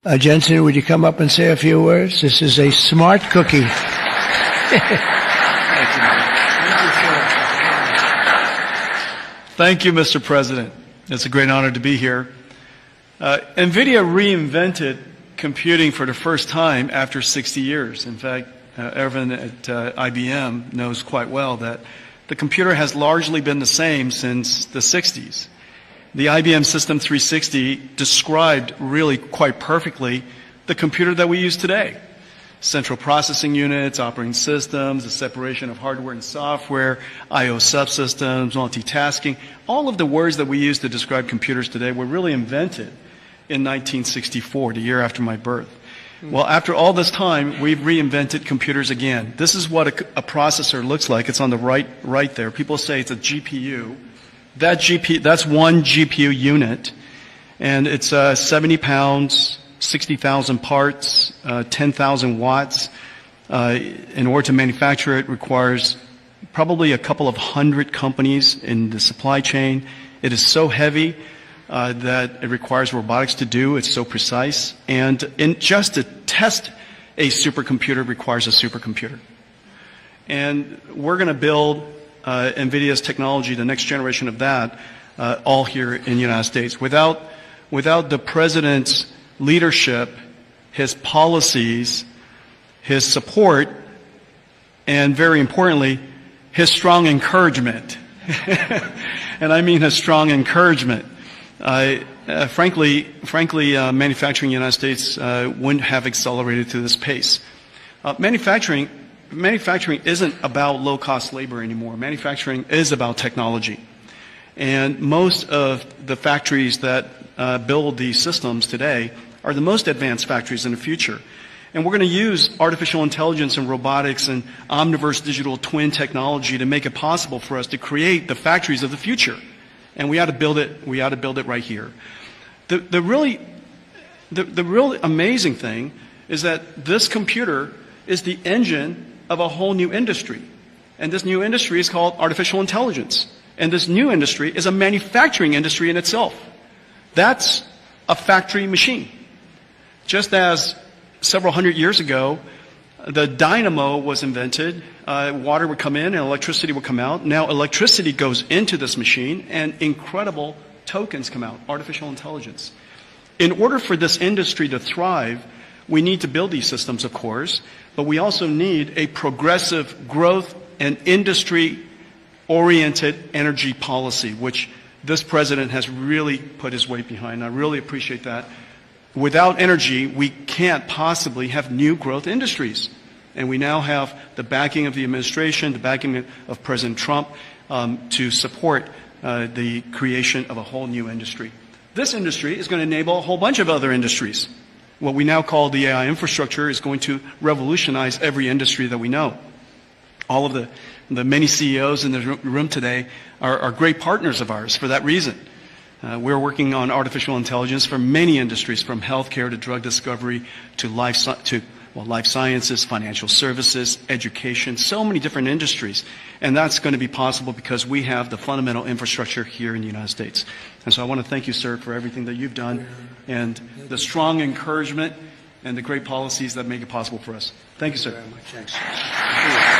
Jensen, would you come up and say a few words? This is a smart cookie. Thank you, Mr. President. It's a great honor to be here. NVIDIA reinvented computing for the first time after 60 years. In fact, Ervin at IBM knows quite well that the computer has largely been the same since the 60s. The IBM System 360 described really quite perfectly the computer that we use today. Central processing units, operating systems, the separation of hardware and software, I/O subsystems, multitasking. All of the words that we use to describe computers today were really invented in 1964, the year after my birth. Well, after all this time, we've reinvented computers again. This is what a processor looks like. It's on the right there. People say it's a GPU. That's one GPU unit, and it's 70 pounds, 60,000 parts, 10,000 watts. In order to manufacture it requires probably a couple of hundred companies in the supply chain. It is so heavy that it requires robotics to do. It's so precise. And just to test a supercomputer requires a supercomputer. And we're going to build NVIDIA's technology, the next generation of that, all here in the United States. Without the President's leadership, his policies, his support, and very importantly, his strong encouragement. And I mean his strong encouragement. Frankly, manufacturing in the United States wouldn't have accelerated to this pace. Manufacturing isn't about low-cost labor anymore. Manufacturing is about technology. And most of the factories that build these systems today are the most advanced factories in the future. And we're going to use artificial intelligence and robotics and omniverse digital twin technology to make it possible for us to create the factories of the future. And we ought to build it right here. The really amazing thing is that this computer is the engine of a whole new industry. And this new industry is called artificial intelligence. And this new industry is a manufacturing industry in itself. That's a factory machine. Just as several hundred years ago, the dynamo was invented, water would come in and electricity would come out. Now electricity goes into this machine and incredible tokens come out, artificial intelligence. In order for this industry to thrive, we need to build these systems, of course, but we also need a progressive growth and industry-oriented energy policy, which this president has really put his weight behind. I really appreciate that. Without energy, we can't possibly have new growth industries. And we now have the backing of the administration, the backing of President Trump to support the creation of a whole new industry. This industry is going to enable a whole bunch of other industries. What we now call the AI infrastructure is going to revolutionize every industry that we know. All of the many CEOs in the room today are great partners of ours for that reason. We're working on artificial intelligence for many industries, from healthcare to drug discovery to life sciences, financial services, education, so many different industries. And that's going to be possible because we have the fundamental infrastructure here in the United States. And so I want to thank you, sir, for everything that you've done and the strong encouragement and the great policies that make it possible for us. Thank you, sir. Thank you very much. Thanks.